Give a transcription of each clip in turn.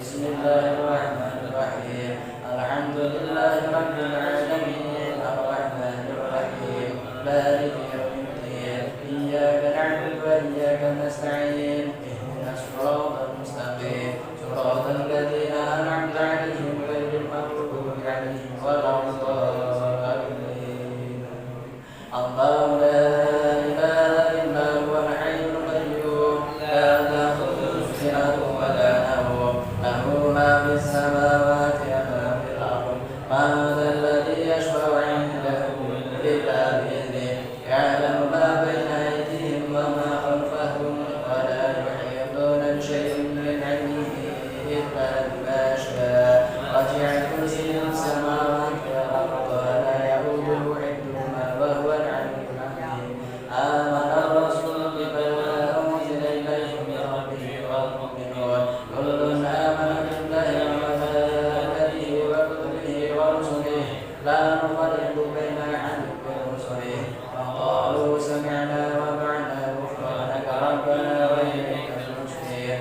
بسم الله الرحمن الرحيم الحمد لله رب العالمين الرحمن الرحيم مالك يوم الدين إياك نعبد وإياك نستعين اهدنا الصراط المستقيم صراط الذين أنعمت عليهم غير المغضوب عليهم ولا الضالين الله لا إله إلا هو الحي القيوم لا تأخذه سنة ولا نوم له ما في السماوات وما في الأرض من ذا الذي يشفع عنده إلا بإذنه يعلم ما بين أيديهم وما خلفهم ولا يحيطون بشيء من علمه إلا بما شاء وسع كرسيه السماوات والأرض ولا يئوده حفظهما وهو العلي العظيم آمن الرسول بما أنزل إليه من ربه والمؤمنون كل آمن بالله وملائكته وكتبه ورسله لا نفرق بين أحد من رسله وقالوا سمعنا وأطعنا غفرانك ربنا وإليك المصير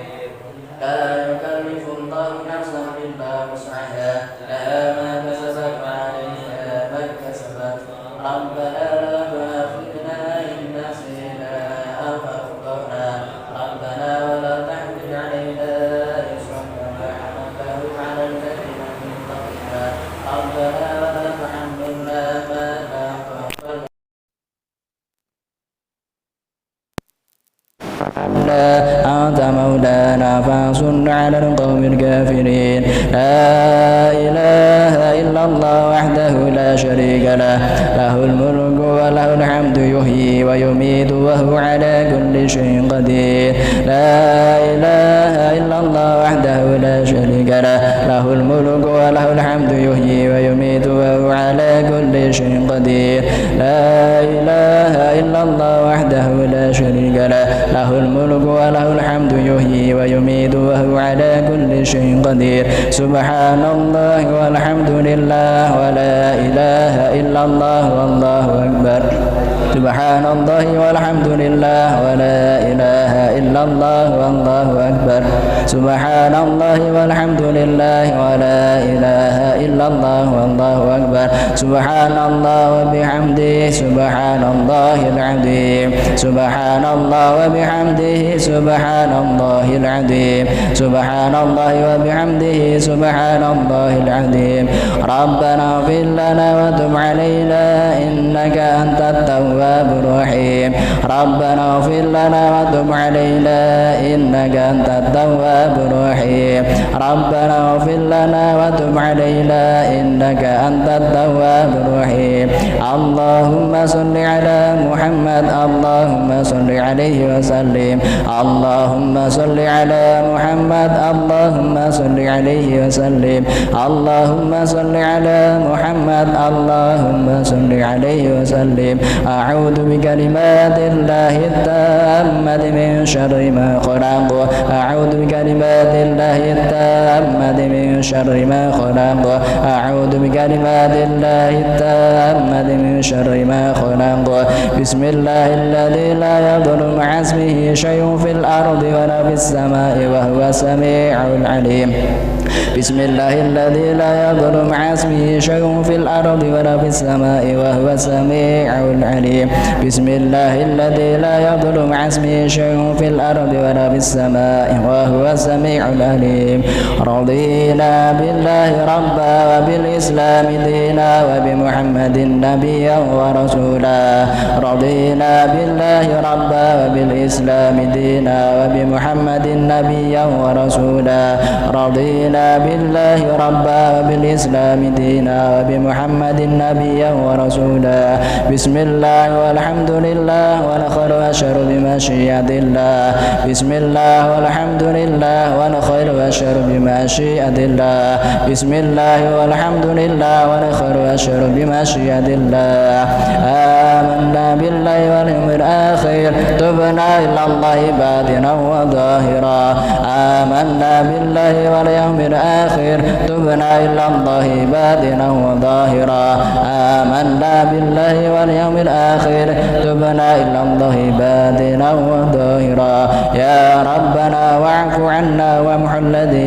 لا يكلف الله نفسا إلا وسعها لها ما كسبت وعليها ما اكتسبت ربنا لا تؤاخذنا إن نسينا أو أخطأنا ربنا ولا تحمل علينا إصرا كما حملته على الذين من قبلنا ربنا ولا تحملنا ما لا طاقة لنا أنت مولانا فانصرنا على القوم الكافرين لا إله إلا الله وحده لا شريك له له الملك وله الحمد يحيي ويميت وهو على كل شيء قدير لا إله إلا الله وحده لا شريك له له الملك وله الحمد يحيي ويميت وهو على كل شيء قدير لا إله إلا الله وحده لا شريك له له الملك وله الحمد يحيي ويميت وهو على كل شيء قدير سبحان الله والحمد لله ولا إله إلا الله والله أكبر سبحان الله والحمد لله ولا إله إلا الله والله أكبر سبحان الله والحمد لله ولا إله إلا الله والله أكبر سبحان الله وبحمده سبحان الله العظيم سبحان الله وبحمده سبحان الله العظيم سبحان الله وبحمده سبحان الله العظيم ربنا اغفر لنا وتب علينا إنك أنت التواب الرحيم ربنا اغفر لنا وتب علينا إنك أنت التواب الرحيم ربنا اغفر لنا وتب علينا إنك أنت التواب الرحيم اللهم صل على محمد اللهم صل عليه وسلم اللهم صل على محمد اللهم صل عليه وسلم اللهم صل على محمد اللهم صل عليه وسلم أعوذ بكلمات الله التامة من شر ما خلق أعوذ بكلمات الله التامة من شر ما خلق أعوذ بكلمات الله التامة من شر ما خلق بسم الله الذي لا يضر مع اسمه شيء في الأرض ولا في السماء وهو السميع العليم بسم الله الذي لا يضر مع اسمه شيء في الأرض ولا في السماء وهو السميع العليم بسم الله الذي لا يضر مع اسمه شيء في الأرض ولا في السماء وهو السميع العليم رضينا بالله ربا وبالإسلام دينا وبمحمد نبيا ورسولا رضينا بالله ربا وبالإسلام دينا وبمحمد نبيا ورسولا رضينا بالله ربا وبالإسلام دينا وبمحمد نبيا ورسولا بسم الله والحمد لله والخير والشر بمشيئة الله بسم الله والحمد لله والخير والشر بمشيئة الله بسم الله والحمد لله والخير والشر بمشيئة الله آمنا بالله واليوم الآخر تبنا إلى الله باطنا وظاهرا آمنا بالله واليوم الآخر تبنا إلى الله باطنا وظاهرا آمنا بالله واليوم الآخر تبنا إلى الله باطنا وظاهرا يا ربنا واعف عنا وامح الذي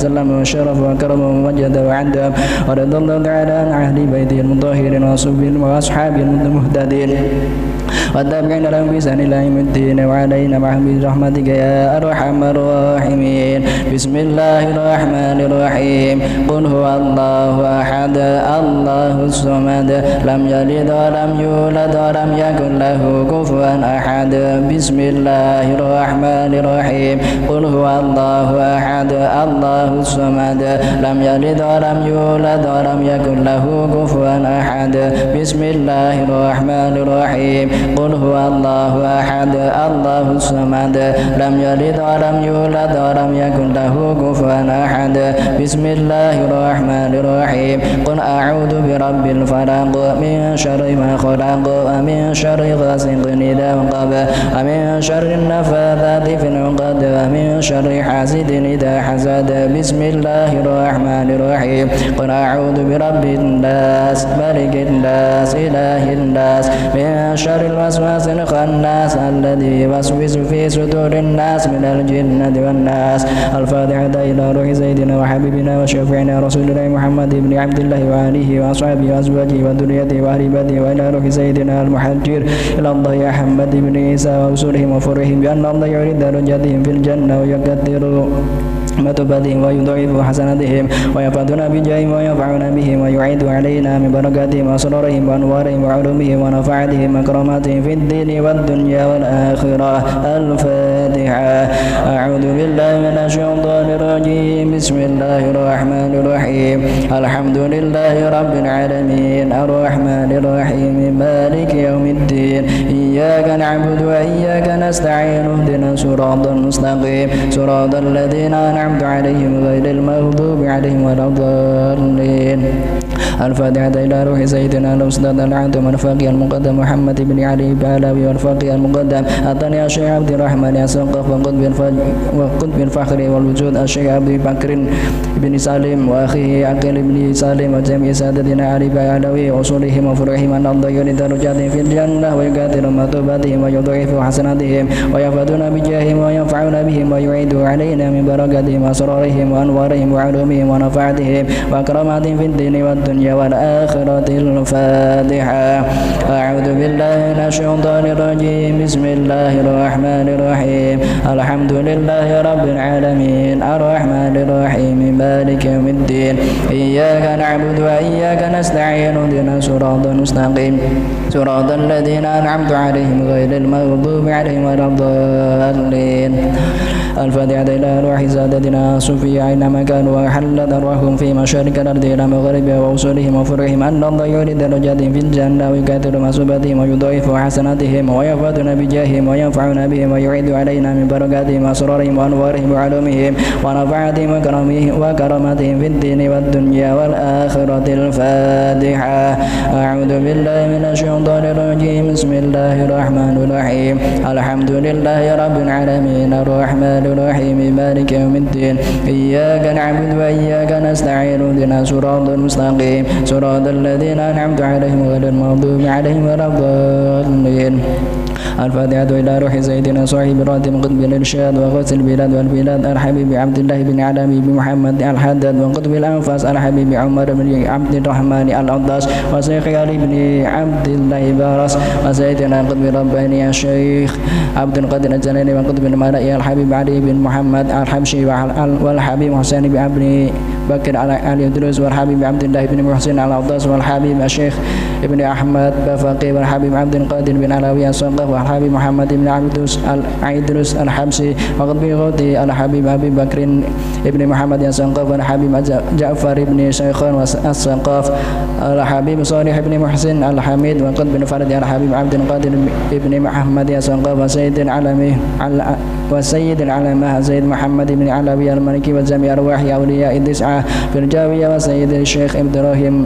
وسلم وشرف وكرم ومجد وعدم ورضى الله تعالى عن أهل بيته المطهرين وأصحابه المهتدين والتابعين لهم بإحسان إلى يوم الدين وعلينا معهم برحمتك يا أرحم الراحمين. بسم الله الرحمن الرحيم. قل هو الله أحد الله الصمد لم يلد ولم يولد ولم يكن له كفوا أحد. بسم الله الرحمن الرحيم. قل هو الله أحد الله الصمد لم يلد ولم يولد ولم يكن له كفوا أحد. بسم الله الرحمن الرحيم. قل هو الله أحد الله الصمد لم يلد ولم يولد ولم يكن له كفوا أحد. بسم الله الرحمن الرحيم. قل أعوذ برب الفلق من شر ما خلق ومن شر غاسق إذا وقب ومن شر النفاثات في العقد ومن شر حاسد إذا حسد. بسم الله الرحمن الرحيم. قل أعوذ برب الناس ملك الناس إله الناس من شر الوسواس الخناس الذي يوسوس في صدور الناس من الجنة والناس. الفاتحة إلى روح سيدنا وحبيبنا وشفيعنا رسول الله محمد بن عبد الله وآله وأصحابه وأزواجه وذريته وأهل بيته وإلى روح سيدنا المحجر إلى الله أحمد بن عيسى وأصولهم وفرهم بأن الله يريد درجاتهم في الجنة ويكثر متوبتهم ويضعف حسناتهم ويفادنا بجاههم وينفعنا بهم ويعيد علينا من بركاتهم وأسرارهم وأنوارهم وعلومهم ونفعتهم وكراماتهم في الدين والدنيا والآخرة. الفاتحة. أعوذ بالله من الشيطان الرجيم. بسم الله الرحمن الرحيم. الحمد لله رب العالمين الرحمن الرحيم مالك يوم الدين إياك نعبد وإياك نستعين اهدنا الصراط المستقيم صراط الذين أنعمت عليهم غير المغضوب عليهم ولا الضالين. الفاتحة إلى روح سيدنا الأستاذ العاتم الفقيه المقدم محمد بن علي البعلوي والفقيه المقدم الثاني الشيخ عبد الرحمن السقف وقطب الفخر والوجود الشيخ عبد بكر بن سالم وأخيه عقيل بن سالم وجميع سادتنا علي البعلوي وأصولهم وفروعهم أن الله يريد درجاتهم في الجنة ويكثر مثوباتهم ويضعف حسناتهم ويفادنا بجاههم وينفعنا بهم ويعيد علينا من بركاتهم وأسرارهم وأنوارهم وعلومهم ونفعتهم وأكراماتهم في الدين والدنيا والآخرة. الفاتحة. أعوذ بالله من الشيطان الرجيم. بسم الله الرحمن الرحيم. الحمد لله رب العالمين الرحمن الرحيم مالك يوم الدين إياك نعبد وإياك نستعين اهدنا الصراط المستقيم صراط الذين أنعمت عليهم غير المغضوب عليهم ولا الضالين. الفاتحة إلى روح سادتنا صوفيا أينما كانوا وحلت أرواحهم في مشارق الأرض إلى مغربها وأصولهم وفرعهم أن الله يريد درجاتهم في الجنة ويكثر مثوباتهم ويضاعف حسناتهم ويفادنا بجاههم وينفعنا بهم ويعيد علينا من بركاتهم وأسرارهم وأنوارهم وعلومهم ونفعتهم وكراماتهم في الدين والدنيا والآخرة. الفاتحة. أعوذ بالله من الشيطان الرجيم. بسم الله الرحمن الرحيم. الحمد لله رب العالمين الرحمن الرحيم مالك يوم الدين إياك نعبد وإياك نستعين اهدنا الصراط المستقيم صراط الذين أنعمت عليهم غير المغضوب عليهم ولا الضالين. الفاتحة إلى روح سيدنا صاحب الراتب قطب الإرشاد وغوث البلاد والبلاد الحبيب عبد الله بن علامي بن محمد الحداد وقطب الأنفاس الحبيب عمر بن عبد الرحمن العطاس وشيخ علي بن عبد الله بارس وسيدنا قطب رباني الشيخ عبد القادر الجلالي وقطب الملائي الحبيب علي بن محمد الحبشي والحبيب حسين بن عبد بكر علي الدروس والحبيب عبد الله بن محسن العطاس والحبيب الشيخ ابن أحمد بفقي والحبيب عبد القادر بن علوي الصقف والحبيب محمد بن عيدروس الحبسي وقطب غوثي الحبيب أبي بكر ابن محمد الصقف والحبيب جعفر بن شيخان الصقف الحبيب صالح بن محسن الحميد وقطب فرد الحبيب عبد القادر ابن محمد الصقف وسيد العالمي والسيد العلامة سيد محمد بن علوي الملكي وجميع أرواح أولياء التسعة في الجاوية وسيد الشيخ إبراهيم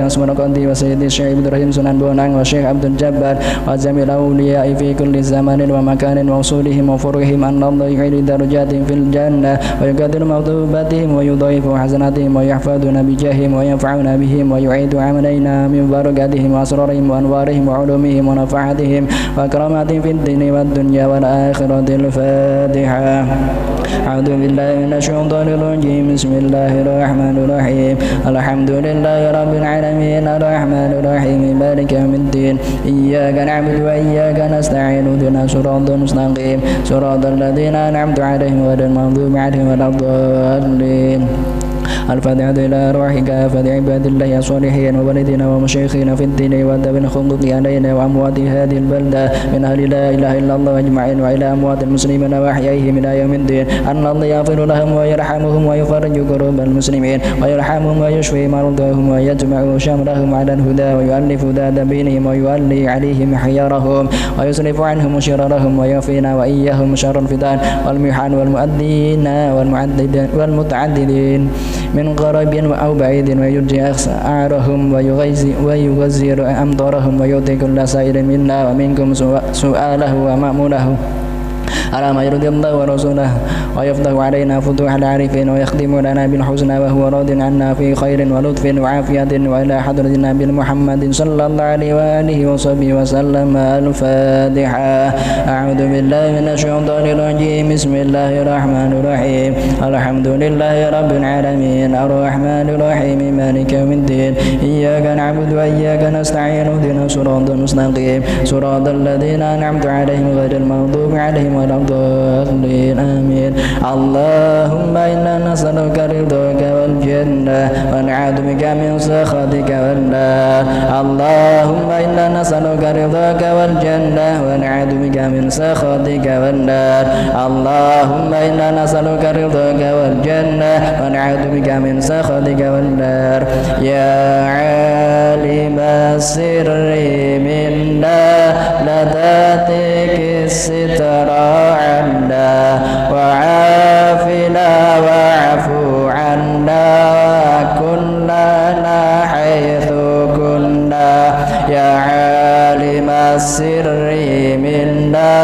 السمرقندي وسيد الشيخ إبراهيم سنان بونان والشيخ عبد الجبار وجميع الأولياء في كل زمان ومكان وصولهم وفروعهم أن الله يعلي درجاتهم في الجنة ويقدر مغضوباتهم ويضاعف حسناتهم ويحفظنا بجاههم وينفعنا بهم ويعيد علينا من بركاتهم وأسرارهم وأنوارهم وعلومهم ونفعاتهم وكراماتهم في الدين والدنيا والآخرة. الفاتحة. أعوذ بالله من الشيطان الرجيم. بسم الله الرحمن الرحيم. الحمد لله رب العالمين الرحمن الرحيم مالك يوم الدين. إياك نعبد وإياك نستعين اهدنا الصراط المستقيم صراط الذين أنعمت عليهم غير المغضوب عليهم ولا الضالين. الفاتحة إلى أرواحك فاتح عباد الله الصالحين ووالدينا ومشايخنا في الدين وأدب الخلق علينا وأموات هذه البلدة من أهل لا إله إلا الله أجمعين وإلى أموات المسلمين وأحيائهم إلى يوم الدين أن الله يغفر لهم ويرحمهم ويفرج كروب المسلمين ويرحمهم ويشفي مرضاهم ويجمع شملهم على الهدى ويؤلف ذات بينهم ويولي عليهم خيارهم ويصرف عنهم شرارهم ويوفينا وإياهم شر الفتن والمحن والمؤذين والمتعددين من قريب أو بعيد ويرجي أسعارهم ويغزر أمطارهم ويؤتي كل سائر منا ومنكم سؤاله ومأموله على ما يرضي الله ورسوله ويفتح علينا فتوح العارفين ويخدم لنا بالحسنى وهو راض عنا في خير ولطف وعافية وإلى حضرة النبي محمد صلى الله عليه وآله وصحبه وسلم. الفاتحة. أعوذ بالله من الشيطان الرجيم. بسم الله الرحمن الرحيم. الحمد لله رب العالمين الرحمن الرحيم مالك يوم الدين. إياك نعبد وإياك نستعين اهدنا الصراط المستقيم صراط الذين أنعمت عليهم غير المغضوب عليهم ولا الضالين. آمين. اللهم إنا نسألك رضاك والجنة ونعوذ بك من سخطك والنار. اللهم إنا نسألك رضاك والجنة ونعوذ بك من سخطك والنار. اللهم إنا نسألك رضاك والجنة ونعوذ بك من سخطك والنار. يا عالم السر منا لا تأتيك الستر عنا وعافنا واعف عنا وكن لنا حيث كنا. يا عالم السر منا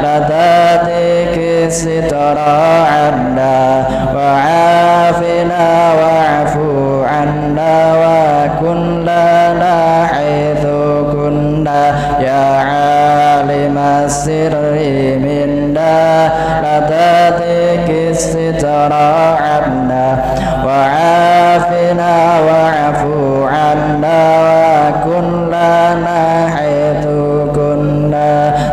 لا تأتيك الستر عنا وعافنا واعف عنا وكن لنا حيث كنا. يا عالم السر منا لا تأتيك الستر عنا وعافنا واعف عنا وكن لنا حيث كنا.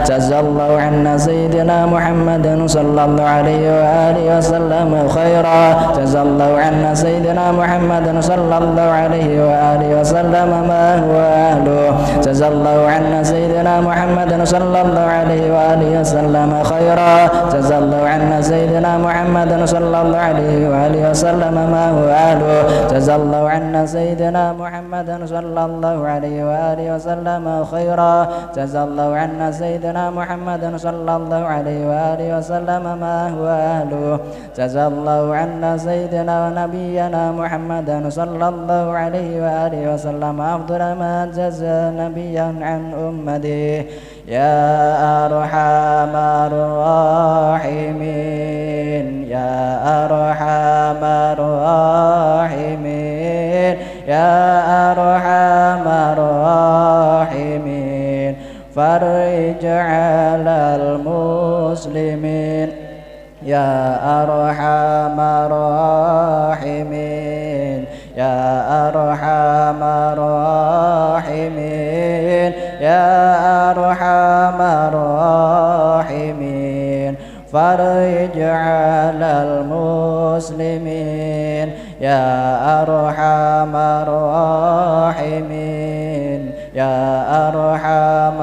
جزا الله عنا سيدنا محمد صلى الله عليه وآله وسلم خيرا. جزا الله عنا سيدنا محمد صلى الله عليه وآله وسلم ما هو أهله. جزا الله عنا سيدنا محمد صلى الله عليه وآله وسلم خيرا. جزا الله عنا سيدنا محمد صلى الله عليه وآله وسلم ما هو أهله. جزا الله عنا سيدنا محمد صلى الله عليه وآله وسلم خيرا. جزا الله عنا سيدنا محمد صلى الله عليه وآله وسلم ما هو أهله. جزا الله عنا سيدنا ونبينا محمد صلى الله عليه وآله وسلم أفضل ما جزى نبيا عن أمته. يا أرحم الراحمين يا أرحم الراحمين يا أرحم الراحمين فرج على المسلمين. يا أرحم الراحمين يا أرحم الراحمين يا أرحم الراحمين فرج على المسلمين. يا أرحم الراحمين يا أرحم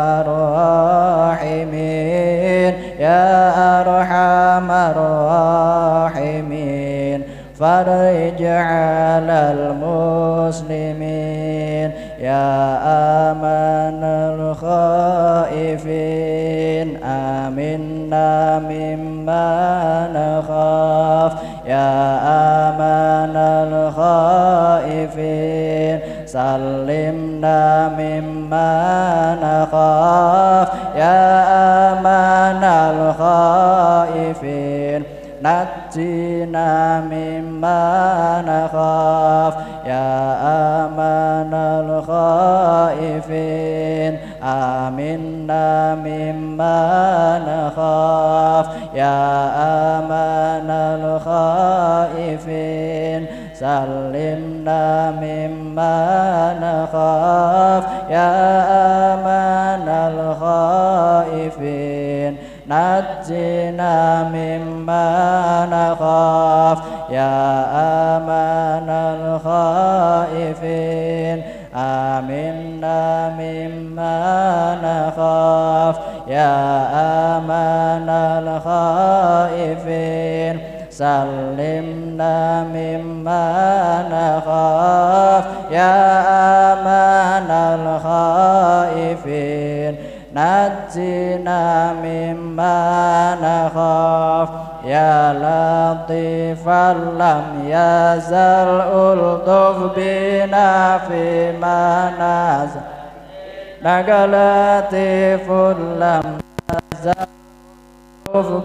الراحمين يا أرحم الراحمين فرج على المسلمين. يا آمن الخائفين آمنا مما نخاف. يا آمن الخائفين سلمنا مما نخاف. يا آمن الخائفين نجنا مما نخاف. يا آمن الخائفين آمنا مما نخاف يا أمان الخائفين سلمنا مما نخاف يا أمان الخائفين نجنا مما نخاف يا أمان الخائفين آمنا مما نخاف يا أمان الخائفين سلمنا مما نخاف يا أمان الخائفين نجنا مما نخاف يا لطيفا لم يزل ألطف بنا فيما نزل لك لطيف لم يزل ألطف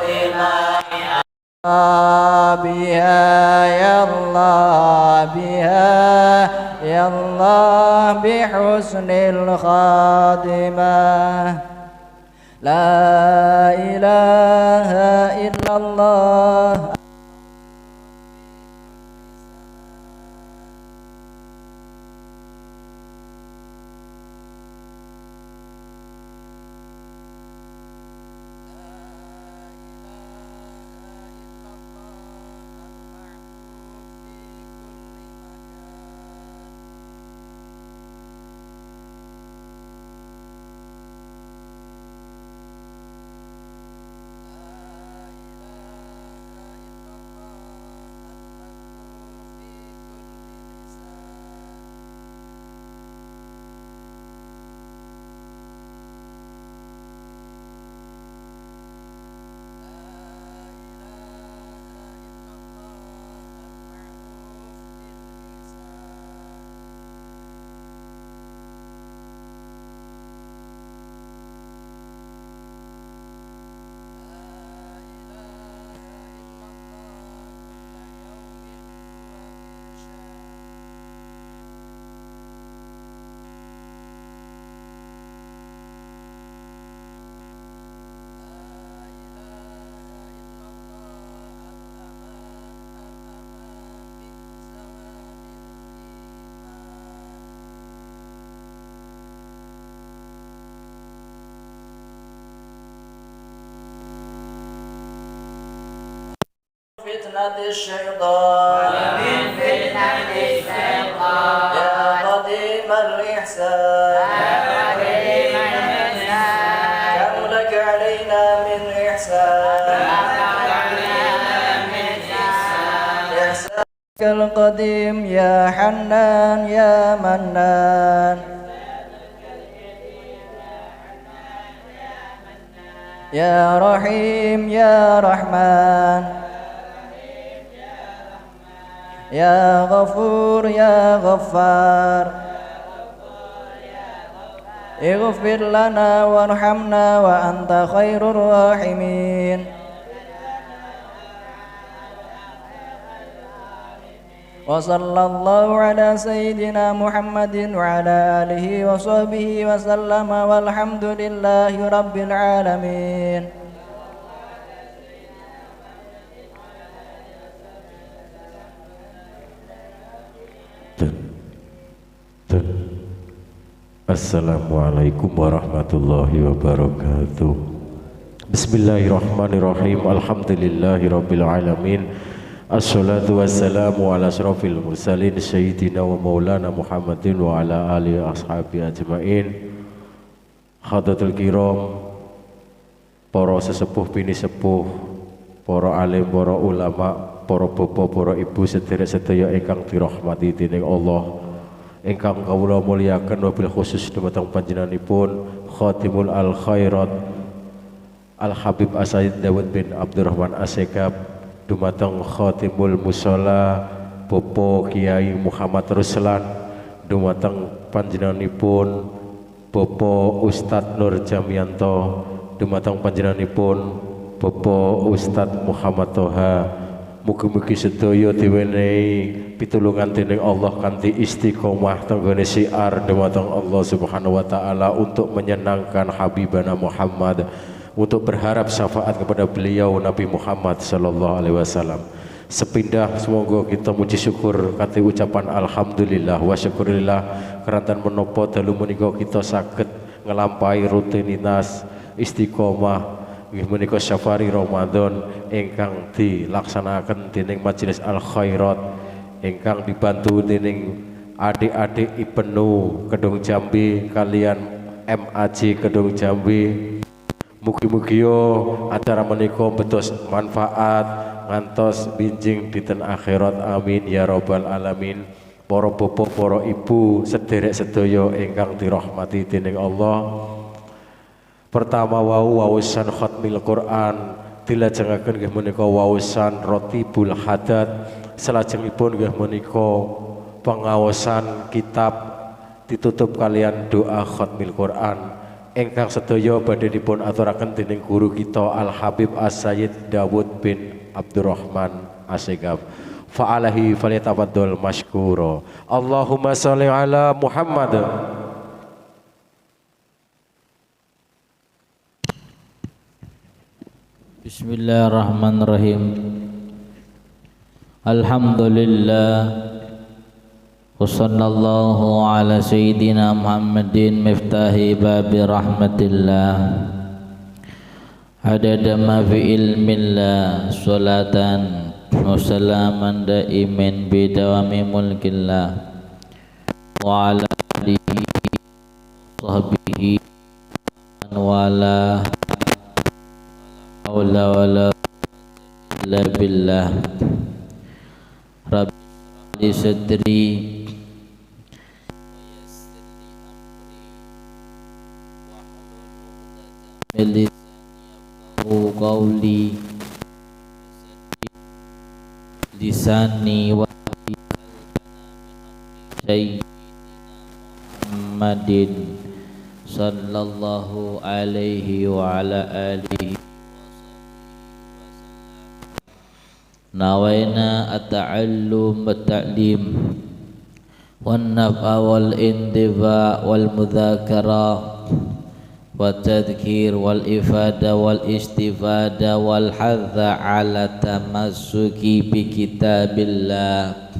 بنا بها يا الله بها يا الله بحسن الخاتمة لا إله إلا الله فتنة الشيطان يا قديم الإحسان كم لك علينا من إحسان إحسانك القديم يا حنان يا منان يا رحيم يا رحمن يا غفور يا غفار اغفر لنا وارحمنا وأنت خير الراحمين وصلى الله على سيدنا محمد وعلى آله وصحبه وسلم والحمد لله رب العالمين. Assalamualaikum warahmatullahi wabarakatuh. Bismillahirrahmanirrahim. Alhamdulillahirabbil alamin. Assalatu wassalamu ala asrofil mursalin sayyidina wa maulana Muhammadin wa ala alihi ashabi ajma'in. Khadatul kiram, para sesepuh bini sepuh, para alim, para ulama, para bapak, para ibu sedherek sedaya ingkang dirahmati dening Allah, ingkang kawula mulyaken wabil khusus dumateng panjenenganipun Khatimul Al Khairat Al Habib As-Sayyid Dawud bin Abdurrahman As-Segaf, dumateng Khatimul Mushola Bapak Kiai Muhammad Ruslan, dumateng panjenenganipun Bapak Ustadz Nur Jamianto, dumateng panjenenganipun Bapak Ustadz Muhammad Toha. Mugi-mugi sedaya diwenehi pitulungan dening Allah kanthi istiqomah tenggone syiar dumateng Allah Subhanahu wa taala untuk menyenangkan Habibana Muhammad, untuk berharap syafaat kepada beliau Nabi Muhammad sallallahu alaihi wasallam. Sepindah semoga kita muji syukur kanthi ucapan alhamdulillah wa syukurillah kerantan menapa dalu menika kita saged ngelampahi rutinitas istiqomah nggih menika safari Ramadan ingkang dilaksanaken dening Majelis Al Khairat, ingkang dibantu dening adik-adik IPNU Kedung Jambi kalian MAJ Kedung Jambi. Mugi-mugi acara menika betos manfaat ngantos binjing dinten akhirat, amin ya rabbal alamin. Para bapak, para ibu sederek sedaya ingkang dirahmati dening Allah, pertama wawasan khatmil Quran dilajengaken nggih menika wawasan rotibul hadat, salajengipun nggih menika pengawasan kitab ditutup kalian doa khatmil Quran ingkang sedaya badhe dipun aturaken dening guru kita Al Habib As-Sayyid Dawud bin Abdurrahman As-Segaf. Fa'alahi falyatafaddal mashkura. Allahumma sholli ala Muhammad. Bismillahirrahmanirrahim. Alhamdulillah wa sallallahu ala sayyidina Muhammadin miftahi babi rahmatillah adada ma fi ilmillah salatan wa salaman daimin bidawami mulkillah wa ala alihi sahbihi wala haula wala quwwata billah. Rabbi li sadri qawli lisani wa sayyidina Muhammadin sallallahu alaihi wa ala alihi nawaina at-ta'allum wat-ta'lim wan-naf'a wal-intifa' wal-mudhakara wat-tadhkir wal-ifada wal-istifada wal-hadha ala tamassuki bi kitabillah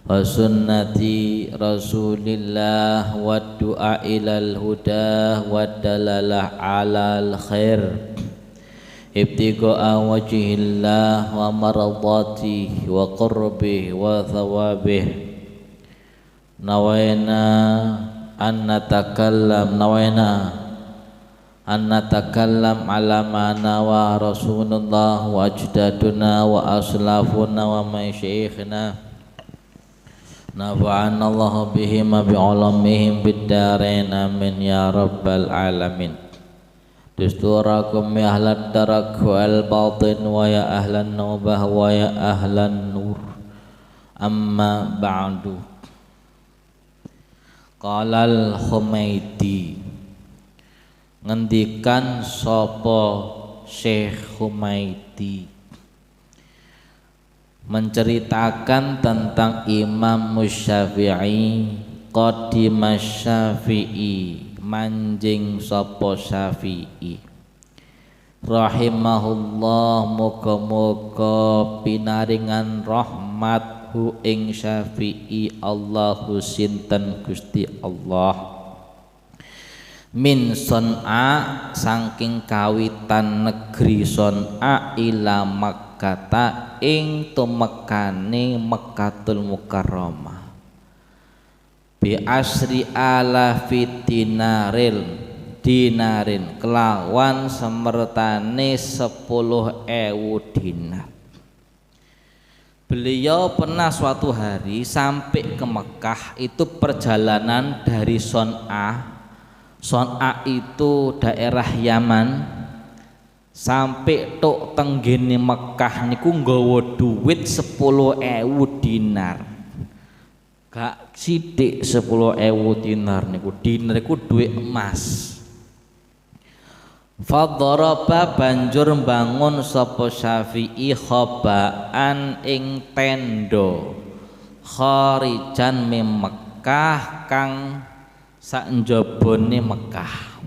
wa sunnati rasulillah wa du'a ilal huda wa dalalah alal khair ibtigha'a wajhillah wa maradatihi wa qurbih wa thawabih. Nawaina an natakallam ala ma nawa Rasulullah wa ajdaduna wa aslafuna wa masyayikhna. Nafa'ana Allah bihim wa bi'ulamihim bid-darain amin ya rabbal alamin. Dusturakum ya ahlan darak wal batin wa ya ahlan nubah wa ya ahlan nur. Amma ba'du. Qala al-Humaidi, ngendikan sapa Syekh Humaidi menceritakan tentang Imam Syafi'i, qadima Syafi'i, manjing sapa Syafi'i, rahimahullah, muga-muga pinaringan rahmat hu ing Syafi'i Allahu sinten Gusti Allah, min Son'a saking kawitan negeri Son'a ila Makkata ing tumekane Mekkatul Mukarramah, bi asri alafi dinarin kelawan semertane 10.000 dinar. Beliau pernah suatu hari sampai ke Mekah, itu perjalanan dari Son'a. Son'a itu daerah Yaman, sampai tok tenggene Mekah niku nggawa duit 10.000 dinar. Gak sithik 10.000 dinar niku. Dinar iku duit emas. Fadharaba banjur bangun sapa Syafi'i khabaan ing tenda kharijan mim Mekah kang saknjabane Mekah.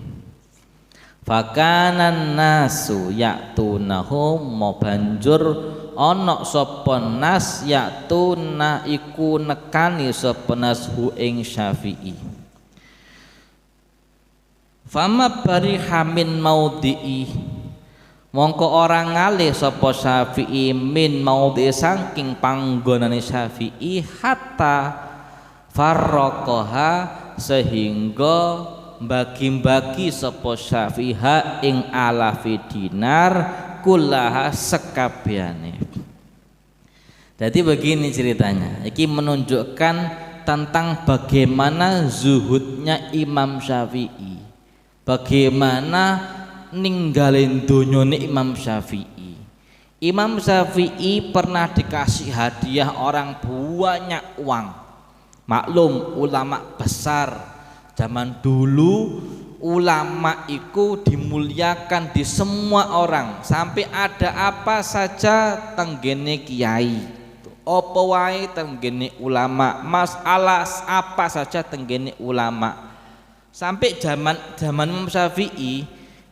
Fakanan nasu yaktunahum, mau banjur ana sapa nas yaktuna iku nekani sapa nas hu ing Syafi'i. Fama bariha min maudhi'i, mongko orang ngalih sapa Syafi'i min maudhi'i saking panggonane Syafi'i, hatta farraqaha sehingga bagi-bagi sapa Syafi'i ing alafi dinar kullaha sekabehane. Jadi begini ceritanya, iki menunjukkan tentang bagaimana zuhudnya Imam Syafi'i, bagaimana ninggalin donyone Imam Syafi'i. Imam Syafi'i pernah dikasih hadiah orang banyak uang. Maklum ulama besar zaman dulu, ulama itu dimuliakan di semua orang, sampai ada apa saja tenggene kiai, apa wae tenggene ulama, masalah apa saja tenggene ulama. Sampai zaman Imam Syafi'i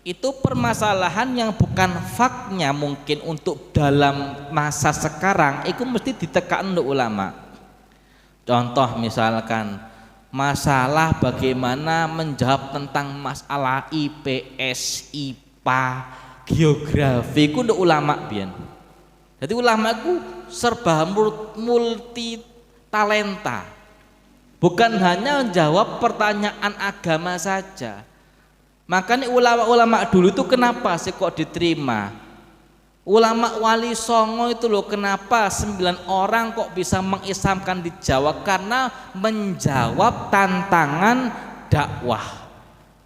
itu permasalahan yang bukan faknya mungkin untuk dalam masa sekarang itu mesti ditekan oleh ulama. Contoh misalkan masalah bagaimana menjawab tentang masalah IPS, IPA, geografi itu untuk ulama biyen. Jadi ulama itu serba multi talenta. Bukan hanya menjawab pertanyaan agama saja. Makanya ulama-ulama dulu itu kenapa sih kok diterima? Ulama Wali Songo itu loh, kenapa 9 orang kok bisa mengislamkan di Jawa? Karena menjawab tantangan dakwah.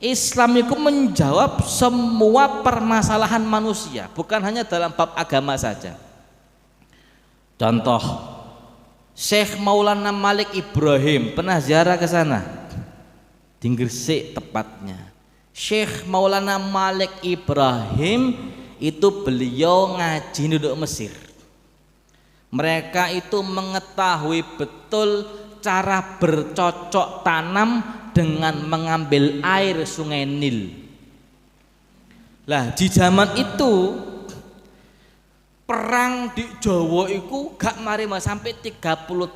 Islam itu menjawab semua permasalahan manusia, bukan hanya dalam bab agama saja. Contoh, Syekh Maulana Malik Ibrahim, pernah ziarah ke sana? Di Gresik tepatnya. Syekh Maulana Malik Ibrahim itu beliau ngaji duduk Mesir. Mereka itu mengetahui betul cara bercocok tanam dengan mengambil air sungai Nil. Lah di zaman itu perang di Jawa itu gak mari sampai 30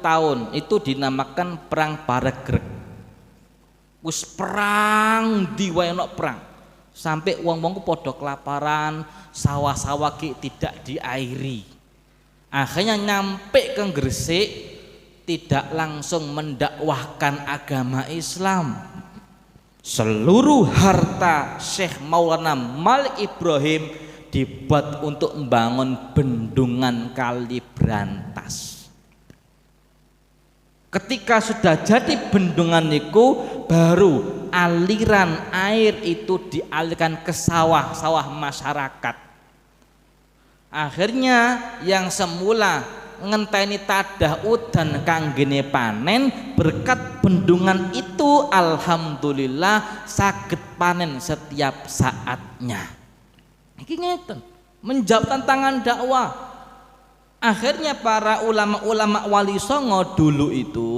tahun, itu dinamakan perang Paregreg. Wis perang diwae ono perang sampai wong-wong ku padha kelaparan, sawah-sawah ki tidak diairi. Akhirnya nyampe ke Gresik, tidak langsung mendakwahkan agama Islam. Seluruh harta Syekh Maulana Malik Ibrahim dibuat untuk membangun bendungan Kali Brantas. Ketika sudah jadi bendungan itu, baru aliran air itu dialirkan ke sawah-sawah masyarakat. Akhirnya yang semula ngenteni tadah udan kanggene panen, berkat bendungan itu alhamdulillah saged panen setiap saatnya. Iki ngeten, menjawab tantangan dakwah. Akhirnya para ulama-ulama Wali Songo dulu itu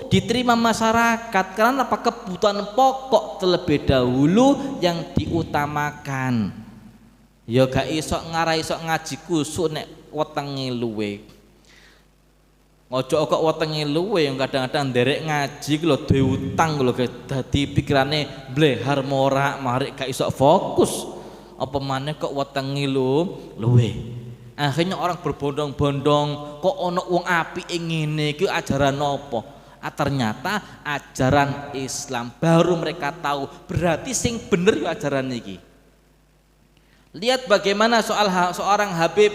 diterima masyarakat karena apa? Kebutuhan pokok terlebih dahulu yang diutamakan. Ya gak iso ngarai iso ngaji kusuk nek wetenge luwe. Ojo kok wetenge luwe yang kadang-kadang nderek ngaji lho duwe utang lho dadi pikirane blehar morak marik gak iso fokus. Apa maneh kok wetenge luwe. Akhirnya orang berbondong-bondong, kok ono wong apik ngene iki ajaran apa? Ternyata ajaran Islam. Baru mereka tahu berarti sing bener yo ajaran iki. Lihat bagaimana seorang Habib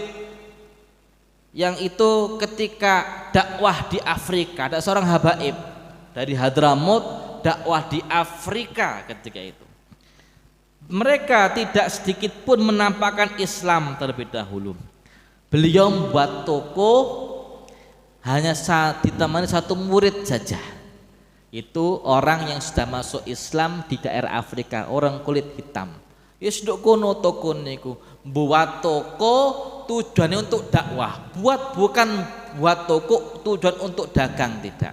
yang itu ketika dakwah di Afrika, ada seorang habaib dari Hadramaut dakwah di Afrika ketika itu. Mereka tidak sedikit pun menampakkan Islam terlebih dahulu. Beliau membuat toko hanya ditemani satu murid saja. Itu orang yang sudah masuk Islam di daerah Afrika, orang kulit hitam. Ya sedok kono toko niku, buat toko tujuannya untuk dakwah. Bukan buat toko tujuan untuk dagang, tidak.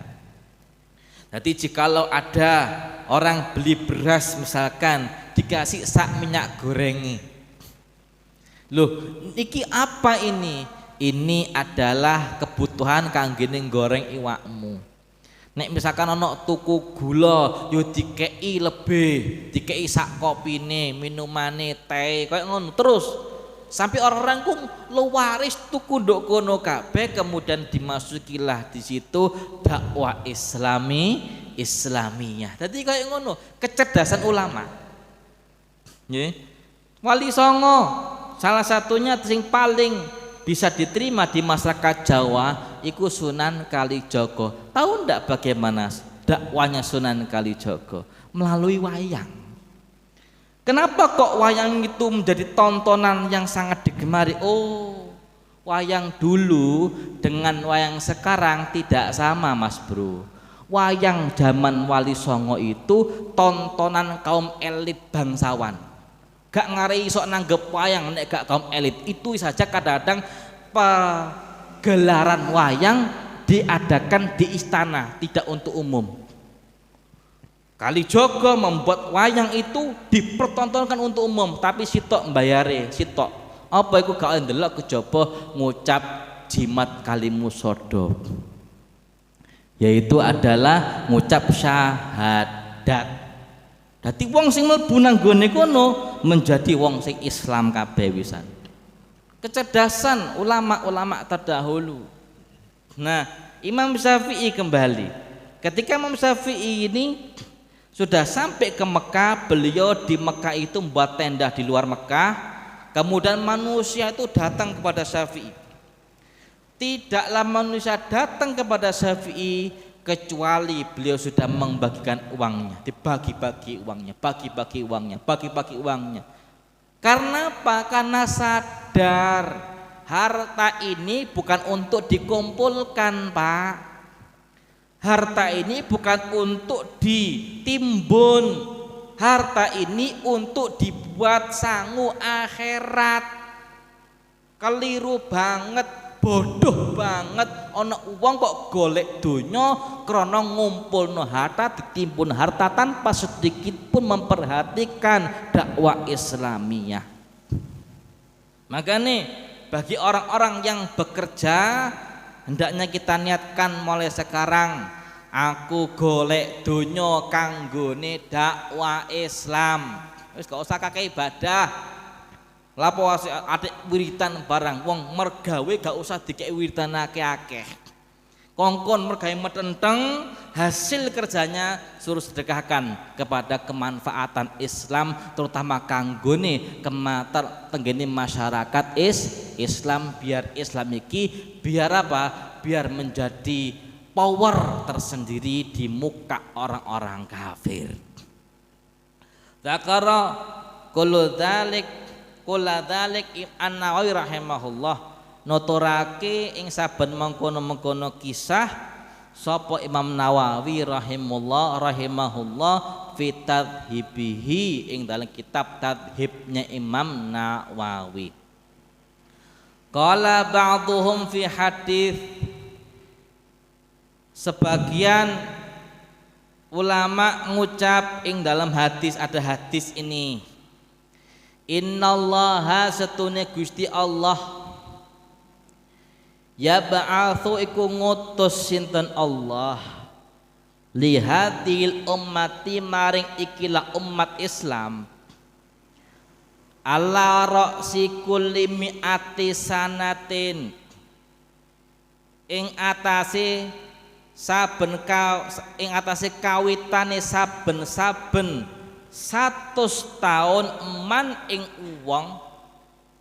Jadi jikalau ada orang beli beras misalkan dikasih sak minyak goreng. Loh, iki apa ini? Ini adalah kebutuhan kanggene goreng iwakmu. Nek misalkan ana tuku gula, yo dikei lebih, dikei sak kopine, minumane, teh, kayak ngono terus. Sampai orang-orang ku luwaris tuku nduk kono kabeh, kemudian dimasukilah di situ dakwah Islamiyah. Dadi kayak ngono, kecerdasan ulama. Nggih. Wali Songo salah satunya sing paling bisa diterima di masyarakat Jawa iku Sunan Kalijaga. Tahu ndak bagaimana dakwahnya Sunan Kalijaga? Melalui wayang. Kenapa kok wayang itu menjadi tontonan yang sangat digemari? Oh, wayang dulu dengan wayang sekarang tidak sama, Mas Bro. Wayang zaman Wali Songo itu tontonan kaum elit bangsawan. Gak ngari sok nanggep wayang nek gak kaum elit. Itu saja kadang-kadang pagelaran wayang diadakan di istana, tidak untuk umum. Kalijaga membuat wayang itu dipertontonkan untuk umum, tapi sitok mbayare, sitok. Apa iku gak ndelok kejaba ngucap jimat kalimusada. Yaitu adalah ngucap syahadat. Dadi wong sing mlebu nang gone kono menjadi wong sing Islam kabeh wisan. Kecerdasan ulama-ulama terdahulu. Nah, Imam Syafi'i kembali. Ketika Imam Syafi'i ini sudah sampai ke Mekah, beliau di Mekah itu membuat tenda di luar Mekah. Kemudian manusia itu datang kepada Syafi'i. Tidaklah manusia datang kepada Syafi'i kecuali beliau sudah membagikan uangnya, dibagi-bagi uangnya, bagi-bagi uangnya. Karena apa? Karena sadar harta ini bukan untuk dikumpulkan, Pak. Harta ini bukan untuk ditimbun. Harta ini untuk dibuat sangu akhirat. Keliru banget. Bodoh banget ana uang kok golek donya krana ngumpulno harta, ditimbun harta tanpa sedikit pun memperhatikan dakwah Islamiyah. Makanya bagi orang-orang yang bekerja hendaknya kita niatkan mulai sekarang, aku golek donya kanggone dakwah Islam. Wis gak usah kakek ibadah. Lapo adik wiritan barang wong mergawe gak usah dikek wiritan akeh-akeh. Kongkon mergawe metenteng, hasil kerjanya suruh sedekahkan kepada kemanfaatan Islam, terutama kanggone kematar tenggene masyarakat Islam, biar Islam iki biar apa? Biar menjadi power tersendiri di muka orang-orang kafir. Zakara kullu dzalik An-Nawawi rahimahullah nuturake ing saben mengkono-mengkono kisah sapa Imam Nawawi rahimahullah fi tadhibihi ing dalam kitab tadhibnya Imam Nawawi. Qala ba'dhum fi hadits, sebagian ulama ngucap ing dalam hadis, ada hadis ini, innallaha setune Gusti Allah ya ba'athu iku ngutus sinten Allah lihadil ummati maring ikilah umat Islam ala ra'si kulli mi'ati sanatin ing atase kawitane saben-saben 100 tahun man ing uwong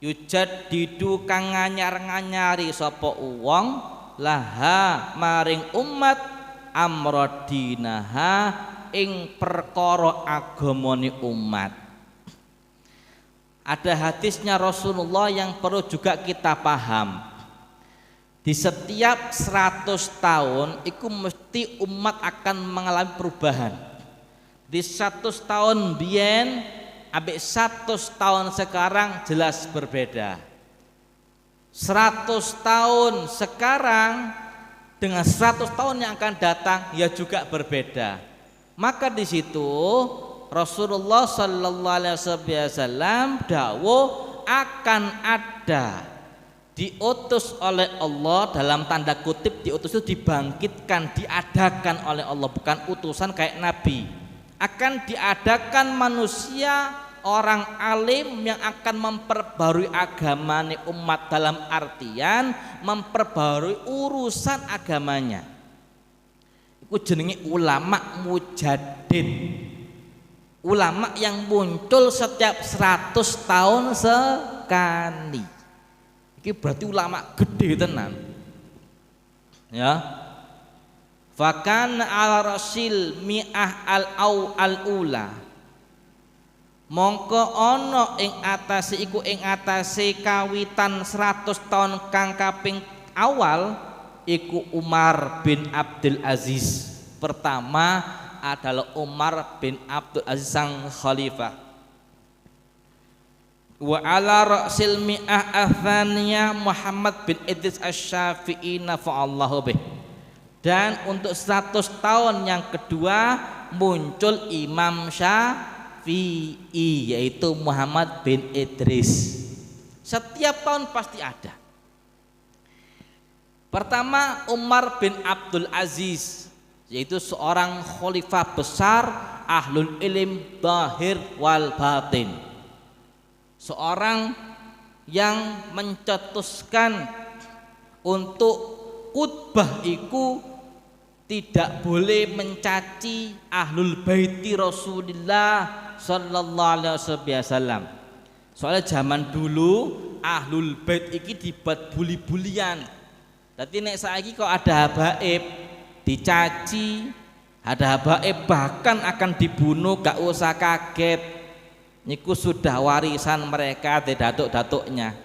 yujad didu kang nganyar-nganyari sapa uwong laha maring umat amradinaha ing perkara agamane umat. Ada hadisnya Rasulullah yang perlu juga kita paham. Di setiap 100 tahun itu mesti umat akan mengalami perubahan. Di 100 tahun biyen ambek 100 tahun sekarang jelas berbeda. 100 tahun sekarang dengan 100 tahun yang akan datang ya juga berbeda. Maka di situ Rasulullah sallallahu alaihi wasallam dawuh akan ada diutus oleh Allah, dalam tanda kutip diutus itu dibangkitkan, diadakan oleh Allah, bukan utusan kayak nabi. Akan diadakan manusia orang alim yang akan memperbarui agamanya umat, dalam artian memperbarui urusan agamanya. Itu jenenge ulama mujaddid, ulama yang muncul setiap 100 tahun sekali. Ini berarti ulama gede tenan ya. Fakan al rasil mi'ah al-ula, mongko ono ing atase iku ing atase kawitan 100 tahun kang kaping awal iku Umar bin Abdul Aziz. Pertama adalah Umar bin Abdul Aziz sang khalifah. Wa ala ra'sil mi'ah atsaniyah Muhammad bin Idris Asy-Syafi'i nafa'allahu bih. Dan untuk 100 tahun yang kedua muncul Imam Syafi'i, yaitu Muhammad bin Idris. Setiap tahun pasti ada. Pertama Umar bin Abdul Aziz, yaitu seorang khalifah besar, ahlul ilm zahir wal batin, seorang yang mencetuskan untuk khutbah iku tidak boleh mencaci ahlul baiti Rasulullah sallallahu alaihi wasallam. Soalnya zaman dulu ahlul bait iki dibuat buli-bulian. Dadi nek saiki kok ada habaib dicaci, ada habaib bahkan akan dibunuh, gak usah kaget. Niku sudah warisan mereka dari datuk-datuknya.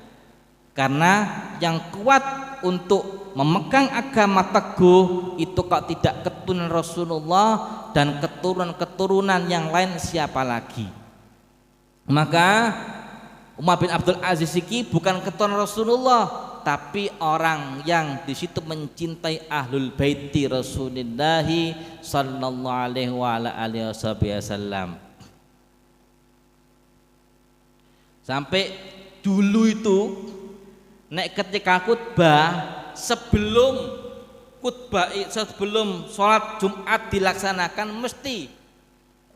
Karena yang kuat untuk memegang agama teguh itu kok tidak keturunan Rasulullah dan keturunan-keturunan yang lain siapa lagi. Maka Umar bin Abdul Aziz ini bukan keturunan Rasulullah, tapi orang yang di situ mencintai ahlul baiti Rasulullah sallallahu alaihi wasallam. Sampai dulu itu nek ketika khutbah, sebelum sholat Jumat dilaksanakan mesti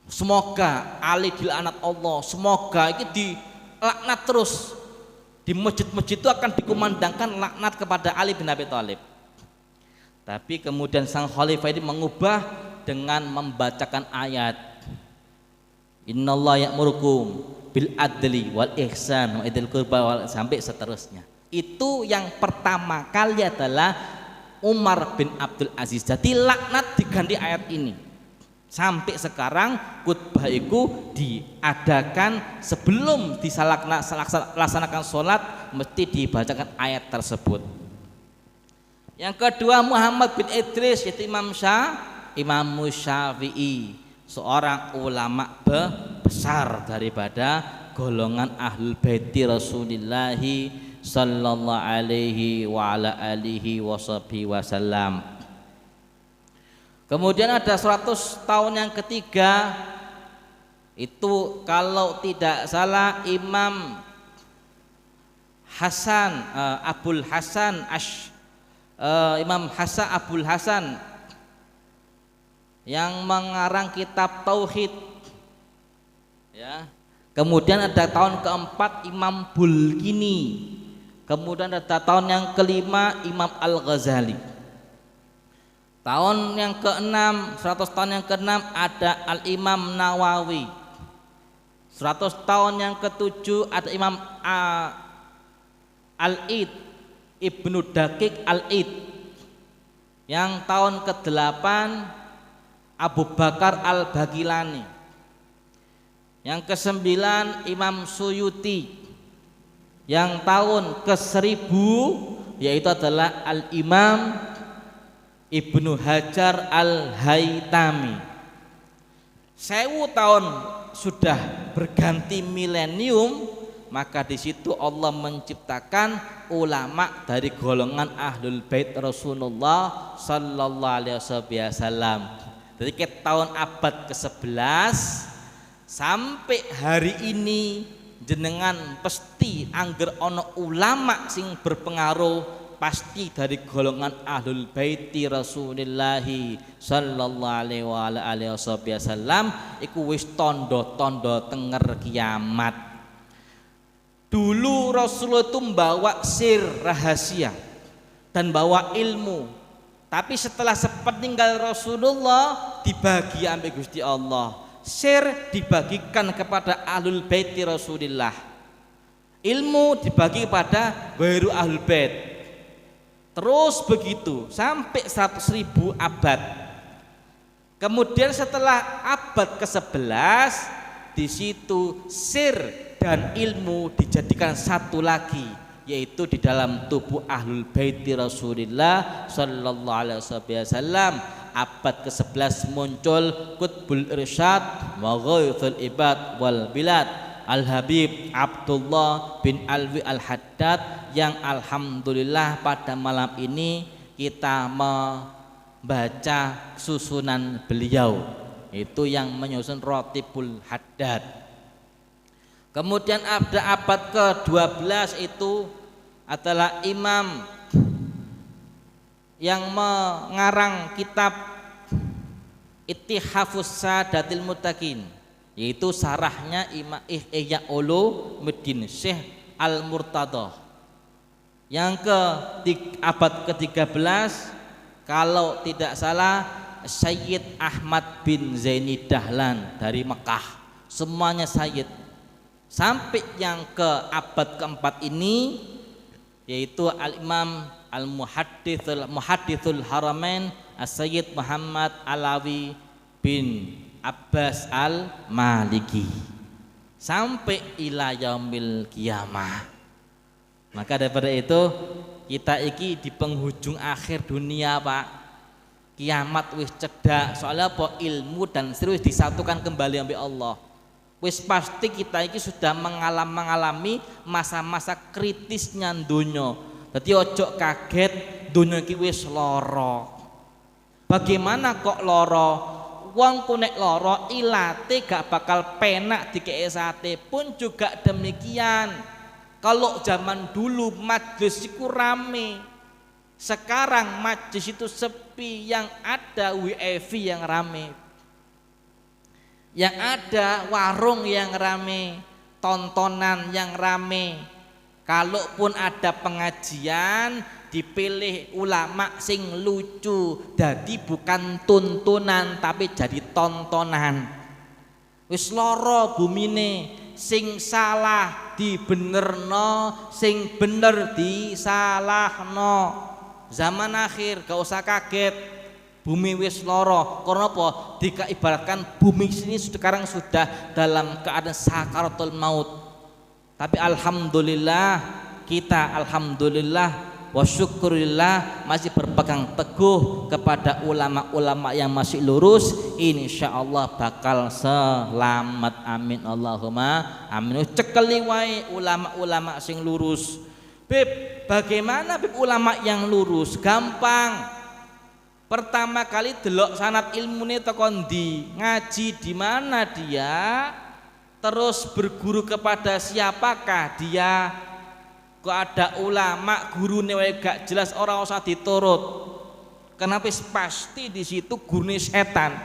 Semoga Ali dilaknat Allah, semoga ini dilaknat terus. Di masjid-masjid itu akan dikumandangkan laknat kepada Ali bin Abi Thalib. Tapi kemudian sang khalifah ini mengubah dengan membacakan ayat Innallaha ya'murukum bil adli wal ihsan wa idzil qurba sampai seterusnya. Itu yang pertama kali adalah Umar bin Abdul Aziz. Jadi laknat diganti ayat ini. Sampai sekarang khutbah itu diadakan sebelum dilaksanakan sholat mesti dibacakan ayat tersebut. Yang kedua Muhammad bin Idris yaitu Imam Syafi'i, seorang ulama besar daripada golongan Ahlul Baiti Rasulullah sallallahu alaihi wa ala alihi wasallam. Kemudian ada 100 tahun yang ketiga, itu kalau tidak salah Imam Hasan Abul Hasan Imam Hasan Abul Hasan yang mengarang kitab Tauhid ya. Kemudian ada tahun keempat Imam Bulkini. Kemudian ada tahun yang kelima Imam Al-Ghazali. Tahun yang ke-6, 100 tahun yang ke-6 ada Al-Imam Nawawi. 100 tahun yang ke-7 ada Imam Al-Id, Ibnu Daqiq Al-Id. Yang tahun ke-8 Abu Bakar Al-Bagilani. Yang ke-9 Imam Suyuti. Yang tahun ke-1000 yaitu adalah Al-Imam Ibnu Hajar Al-Haytami. 1000 tahun sudah berganti milenium, maka di situ Allah menciptakan ulama dari golongan Ahlul Bait Rasulullah sallallahu alaihi wasallam. Jadi ke tahun abad ke-11 sampai hari ini jenengan pasti angger ono ulama sing berpengaruh pasti dari golongan Ahlul Baiti Rasulullah sallallahu alaihi wasallam iku wis tondo-tondo tenger kiamat. Dulu Rasulullah itu membawa sir rahasia dan bawa ilmu, tapi setelah sepeninggal Rasulullah dibagi ambek Gusti Allah. Sir dibagikan kepada Ahlul Baiti Rasulullah, ilmu dibagi kepada ghairu Ahlul Bait. Terus begitu sampai 100.000 abad. Kemudian setelah abad ke-11 di situ sir dan ilmu dijadikan satu lagi, yaitu di dalam tubuh Ahlul Baiti Rasulullah sallallahu alaihi wasallam. Abad ke-11 muncul Qutbul Irsyad wa Ghaithul Ibad wal Bilad Al-Habib Abdullah bin Alwi Al-Haddad, yang alhamdulillah pada malam ini kita membaca susunan beliau, itu yang menyusun Ratibul Haddad. Kemudian ada abad ke-12 itu adalah imam yang mengarang kitab Ittihafus Sadatil Muttaqin, yaitu sarahnya Imam Ihya Ulumuddin Syekh Al-Murtadah. Yang abad ke-13 kalau tidak salah Sayyid Ahmad bin Zaini Dahlan dari Mekah, semuanya Sayyid. Sampai yang ke abad keempat ini yaitu Al-Imam Al-Muhaddithul Haramain As-Sayyid Muhammad Alawi bin Abbas Al-Maliki sampai ila yaumil qiyamah. Maka daripada itu kita iki di penghujung akhir dunia, Pak. Kiamat wis cedak, soalnya apa? Ilmu dan serius disatukan kembali oleh Allah. Wis pasti kita iki sudah mengalami masa-masa kritisnya dunia. Jadi ojo kaget dunia iki wis lara. Bagaimana kok lara? Wong ku nek lara ilate gak bakal penak dikei sate, pun juga demikian. Kalau zaman dulu majlis itu rame, sekarang majlis itu sepi, yang ada WiFi yang rame. Yang ada warung yang rame, tontonan yang rame. Kalaupun ada pengajian, dipilih ulama sing lucu, jadi bukan tuntunan tapi jadi tontonan. Wis loro bumine, sing salah dibenerno, sing bener disalahno. Zaman akhir gak usah kaget, bumi wis loro. Karena apa? Dikaibaratkan bumi sini sekarang sudah dalam keadaan sakaratul maut. Tapi alhamdulillah kita wa syukurillah masih berpegang teguh kepada ulama-ulama yang masih lurus. Insya Allah bakal selamat, amin Allahumma amin. Cekeli wae ulama-ulama sing lurus. Bib, bagaimana bib ulama yang lurus? Gampang. Pertama kali delok sanad ilmune teko ndi, ngaji di mana dia, terus berguru kepada siapakah dia. Kok ada ulama gurune wae gak jelas, ora usah diturut. Kenapa? Pasti di situ gurune setan.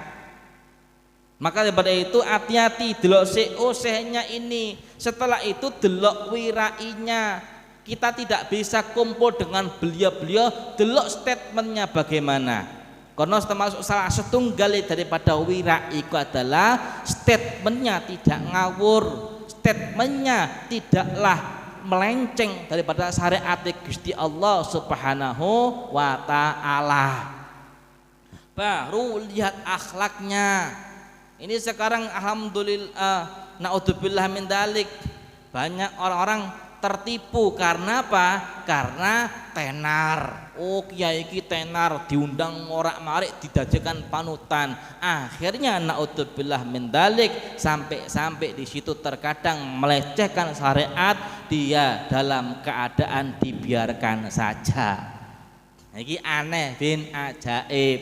Maka daripada itu hati-hati, delok sehnya ini. Setelah itu delok wirainya. Kita tidak bisa kumpul dengan beliau-beliau, delok statementnya bagaimana. Karena termasuk salah setunggal daripada wirai itu adalah statementnya tidak ngawur, statementnya tidaklah melenceng daripada syariat Gusti Allah Subhanahu wa taala. Baru lihat akhlaknya. Ini sekarang alhamdulillah naudzubillah min dalik, banyak orang-orang tertipu karena apa? Karena tenar. Oh kiai iki tenar, diundang ngorak-marik, didajekan panutan. Akhirnya naudzubillah min dalik, sampai di situ terkadang melecehkan syariat, dia dalam keadaan dibiarkan saja. Iki aneh bin ajaib.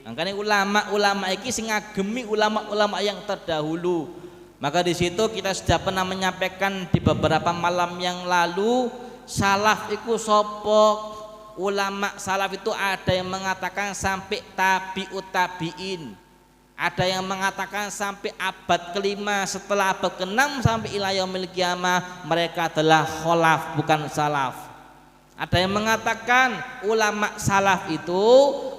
Makanya ulama-ulama iki sing ngagemi ulama-ulama yang terdahulu. Maka di situ kita sudah pernah menyampaikan di beberapa malam yang lalu, salaf itu sopok. Ulama salaf itu ada yang mengatakan sampai tabi'ut tabi'in, ada yang mengatakan sampai abad kelima, setelah abad ke-6 sampai ila yaumil qiyamah mereka adalah kholaf bukan salaf. Ada yang mengatakan ulama salaf itu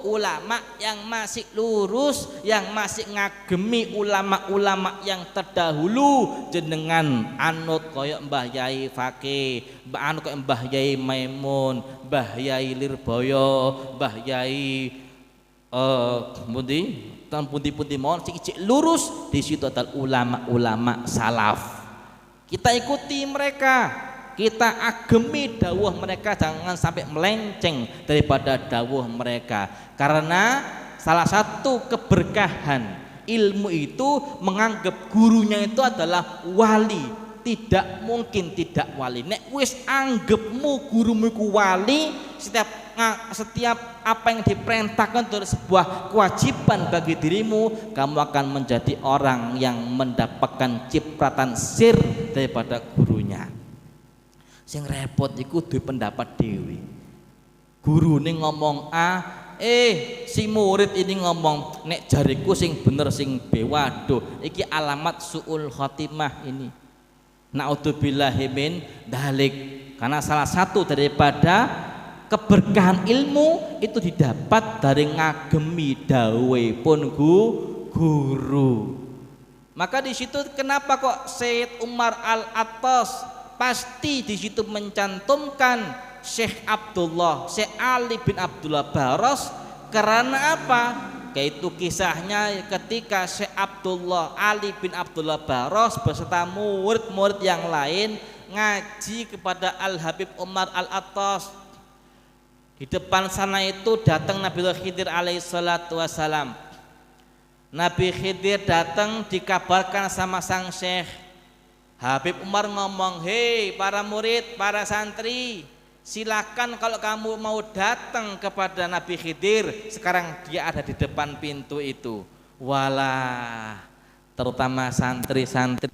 ulama yang masih lurus, yang masih ngagemi ulama-ulama yang terdahulu, jenengan anut koyok Mbah Yai Fakih, anut koyok Mbah Yai Maimun, Mbah Yai Lirboyo, Mbah Yai pundi mohon cik lurus. Di situ adalah ulama-ulama salaf. Kita ikuti mereka, kita agemi dawuh mereka, jangan sampai melenceng daripada dawuh mereka. Karena salah satu keberkahan ilmu itu menganggap gurunya itu adalah wali. Tidak mungkin tidak wali. Nek wis anggapmu gurumu ku wali, setiap apa yang diperintahkan itu sebuah kewajiban bagi dirimu, kamu akan menjadi orang yang mendapatkan cipratan sir daripada gurunya. Sing repot iku duwe pendapat dhewe. Gurune ngomong A, si murid ini ngomong nek jariku sing bener sing B. Waduh, iki alamat suul khotimah ini. Naudzubillahi min dalik. Karena salah satu daripada keberkahan ilmu itu didapat dari ngagemi dawuhipun guru. Maka di situ kenapa kok Sayyid Umar Al-Attas pasti di situ mencantumkan Syekh Ali bin Abdullah Baros. Karena apa? Yaitu kisahnya ketika Syekh Ali bin Abdullah Baros beserta murid-murid yang lain ngaji kepada Al-Habib Umar Al-Attas. Di depan sana itu datang Nabi Khidir alaihi salatu wassalam. Nabi Khidir datang dikabarkan sama sang Syekh. Habib Umar ngomong, hei para murid, para santri, silakan kalau kamu mau datang kepada Nabi Khidir, sekarang dia ada di depan pintu itu. Walah, terutama santri-santri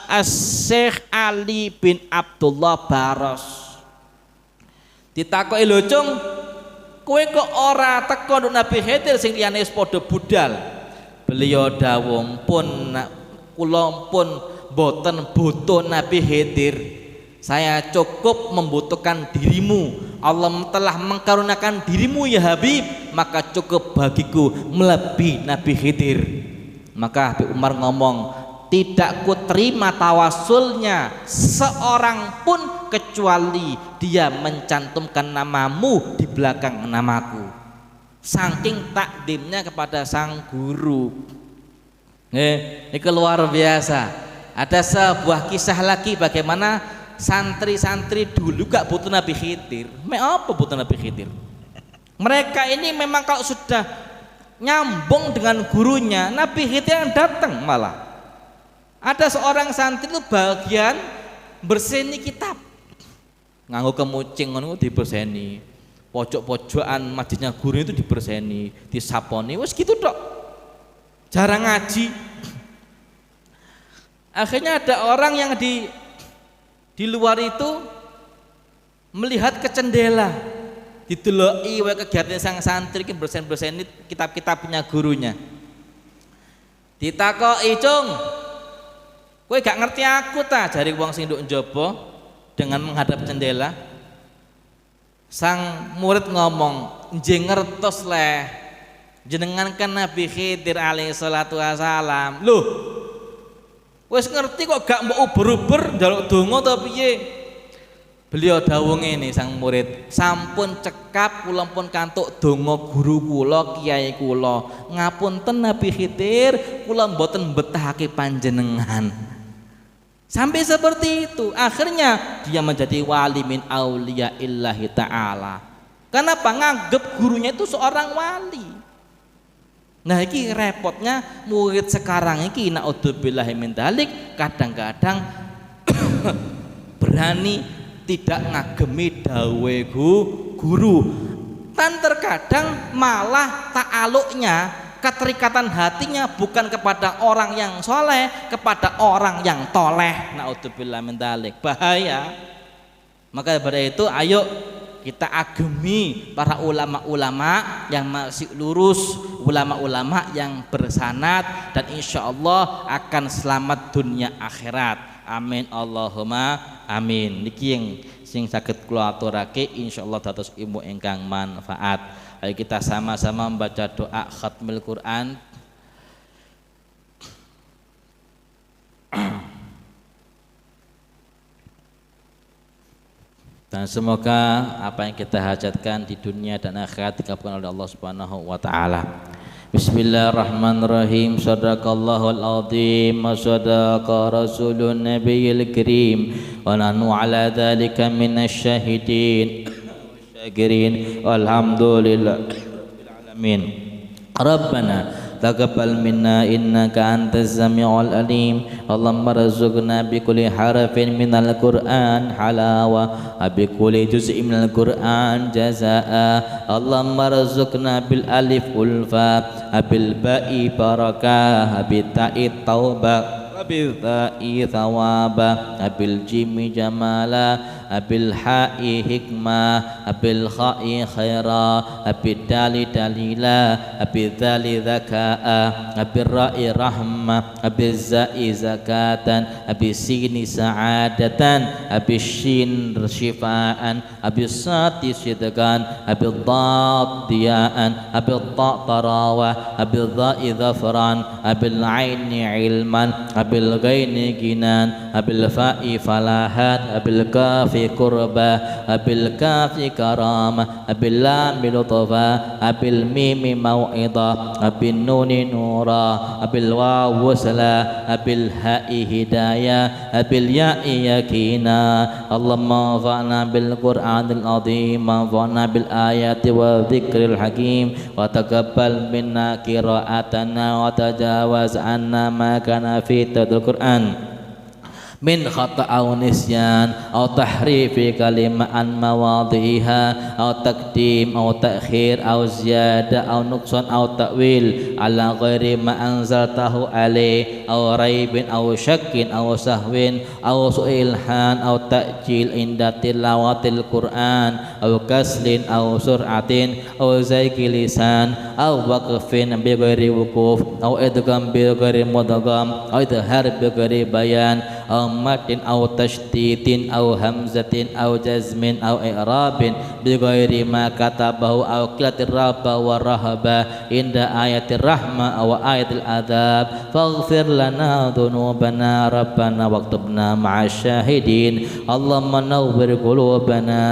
As-Syekh Ali bin Abdullah Baros. Ditakoki lho Cung, kowe kok ora teko Nabi Khidir sing liyane wis padha budal. Beliau dawuh pun kula pun boten butuh Nabi Khidir. Saya cukup membutuhkan dirimu. Allah telah mengkaruniakan dirimu ya Habib, maka cukup bagiku melebihi Nabi Khidir. Maka Habib Umar ngomong, tidak ku terima tawasulnya seorang pun kecuali dia mencantumkan namamu di belakang namaku. Saking takdimnya kepada sang guru. Ini luar biasa. Ada sebuah kisah lagi bagaimana santri-santri dulu gak butuh Nabi Khidir. Apa butuh Nabi Khidir? Mereka ini memang kalau sudah nyambung dengan gurunya, Nabi Khidir yang datang malah. Ada seorang santri itu bagian berseni kitab, nganggo kemucing ngono diberseni, pojok-pojokan masjidnya guru itu diberseni, disaponi, wes gitu dok, jarang ngaji. Akhirnya ada orang yang di luar itu melihat ke jendela, dideloki wae kegiatan sang santri ki bersen-berseni kitab-kitabnya gurunya. Ditakoki, Cung, kowe gak ngerti aku ta, jari wong sing nduk njaba dengan menghadap jendela. Sang murid ngomong, njeneng ngertos leh, jenengan kan Nabi Khidir alaihi salatu wasalam. Loh, wis ngerti kok gak mbok uber-uber njaluk donga ta piye? Beliau dawuh ngene sang murid, sampun cekap kula pun kantuk donga guru kula, kiai kula. Ngapunten Nabi Khidir, kula mboten betahake panjenengan. Sampai seperti itu, akhirnya dia menjadi wali min auliya illahi ta'ala. Kenapa? Nganggep gurunya itu seorang wali. Nah ini repotnya murid sekarang ini, na'udzubillahi min dzalik, kadang-kadang berani tidak ngagemi dawe guru, dan terkadang malah ta'aluknya, keterikatan hatinya bukan kepada orang yang soleh, kepada orang yang toleh. Na'udzubillah min dzalik, bahaya. Maka daripada itu ayo kita agemi para ulama-ulama yang masih lurus, ulama-ulama yang bersanad, dan insya Allah akan selamat dunia akhirat. Amin Allahumma amin. Niki yang sing saged kula aturake insyaallah dados ilmu ingkang manfaat. Ayo kita sama-sama membaca doa khatmil Quran. Dan semoga apa yang kita hajatkan di dunia dan akhirat dikabulkan oleh Allah Subhanahu wa taala. Bismillahirrahmanirrahim. Shadaqallahul azim wa shadaqa rasulun nabiyil karim wa nahnu ala dzalika minasy syahidin syakirin walhamdulillah alamin. Rabbana taqabbal minna innaka antas samiul alim. Allahumma rzuqna bi kulli harfin minal Qur'an halawa bi kulli juz'in minal Qur'an jazaa. Allahumma rzuqna bil alif ulfa bil ba'i barakah bil ta'i taubah bil ta'i thawaba bil jimi jamala abil ha'i hikmah abil kha'i khaira abil dali dalila abil dhali dhaka'a abil ra'i rahmah abil za'i zakatan abil sini sa'adatan abil shin syifa'an abil sati sidqan abil dad diya'an abil ta' tarawah abil dha'i dhafran abil aini ilman abil ghaini ginan abil fa'i falahat abil kafi kurba abil kafi karamah abil lam lutfa abil mim mau'idha abil nuni nura abil waw wasla abil ha'i hidayah abil ya'i yakina. Allahumma fa'na bil Qur'anil azim wa fa'na bil ayati wa dzikril hakim wa taqabbal minna qira'atana wa tajawaz anna ma kana fi tadil Qur'an. min khata' aw nisyan aw tahrifi kalimah an mawadhiha aw taqdim aw ta'khir aw ziyada aw nuqsan aw ta'wil ala ghairi ma anzaltahu alai aw raibin aw syakkin aw sahwin aw su'ilhan aw ta'jil inda tilawatil Qur'an aw kaslin aw sur'atin aw zaiki lisan aw waqfin bi ghairi wuquf aw idgham bi ghairi mudgham aw idhar bi ghairi bayan aw matin aw tashtitin aw hamzatin aw jazmin aw i'rabin bi ghairi ma katabahu aw qilatir rabba wa rahaba inda ayatir rahma aw ayatil adab faghfir lana dhunubana rabbana waktubna ma'asy syahidin Allahumma nawwir qulubana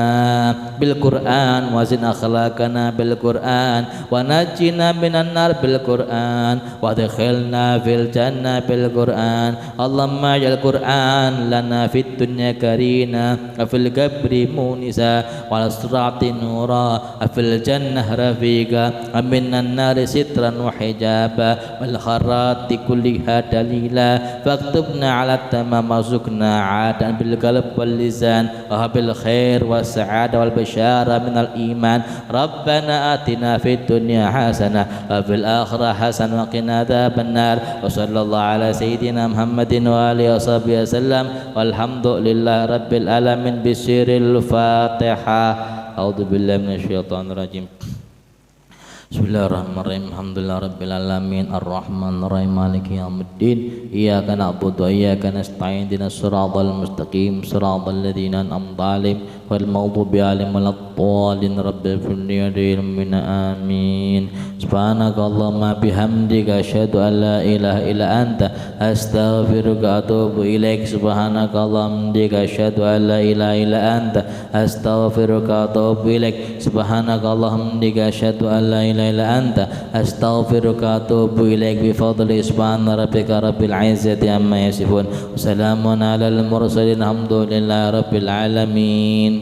bil Qur'an wa zin akhlaqana bil Qur'an wa najjina minan nar bil Qur'an wa adkhilna fil jannah bil Qur'an Allahumma ja'al Qur'an lana fid dunya karina wa fil qabri munisa wal sirati nura wa fil jannah rafiqa wa minan nari sitran wa hijaba wal kharati kulliha dalila faktubna ala tamam mazukna adan bil qalb wal lisan wa bil khair was sa'ada wal bashara minal iman rabbana atina fid dunya hasanah wa fil akhirah hasanah wa qina adzabannar wa sallallahu ala sayyidina Muhammadin wa alihi washabihi wasallam walhamdulillahi rabbil alamin bisiril fatihah. A'udzu billahi minasyaitonir rajim. Bismillahirrahmanirrahim. Alhamdulillahirabbil alamin arrahmanirrahim maliki yaumiddin iyyaka na'budu wa iyyaka nasta'in ihdinas siratal mustaqim siratal ladzina an'amta 'alaihim ghairil maghdubi 'alaihim waladdallin rabbighfirli minna amin. Subhanakallahumma bihamdika asyhadu an la ilaha illa anta astaghfiruka wa atubu ilaik. Subhanakallahumma bihamdika asyhadu an la ilaha illa anta astaghfiruka wa atubu ilaik. Subhanakallahumma bihamdika asyhadu an la ilaha illa anta astaghfiruka wa atubu ilaik bi fadli subhana rabbika rabbil izzati amma yasifun wa salamun alal mursalin alhamdulillahi rabbil alamin.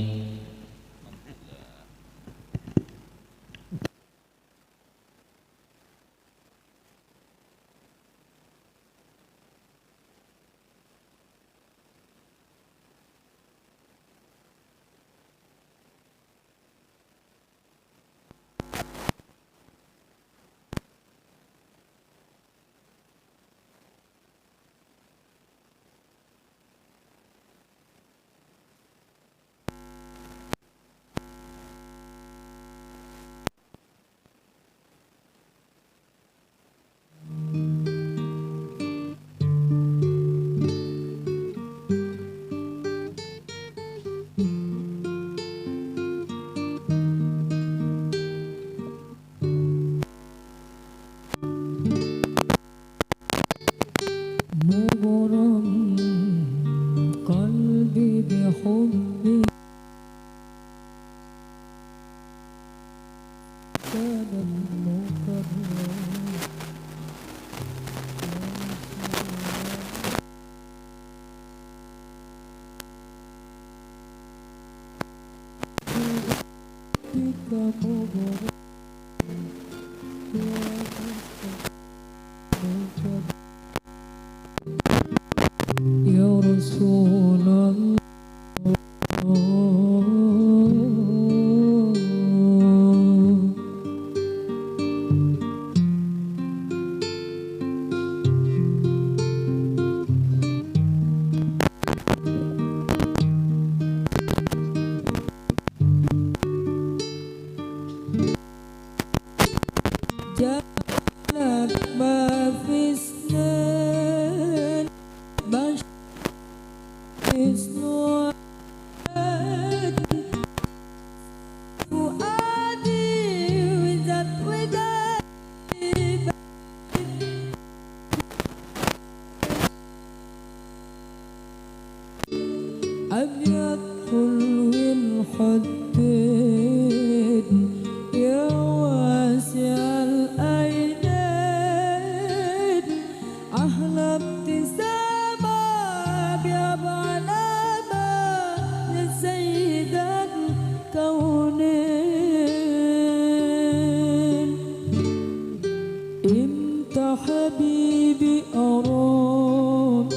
حبيبي أراد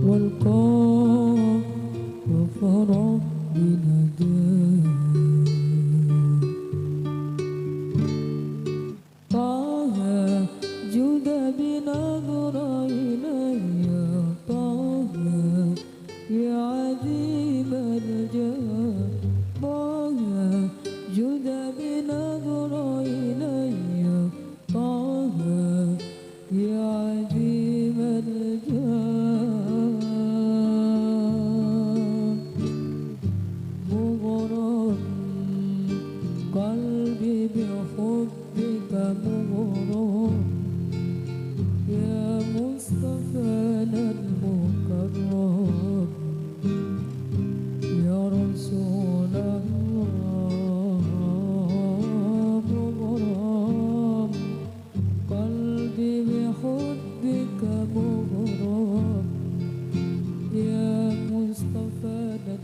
والقلب عظيم الجاه طه جد بنظر إلي طه يا عظيم الجاه مغرم قلبي بحبك مغرم يا مصطفانا المكرم يا رسول الله مغرم قلبي بحبك مغرم يا مصطفانا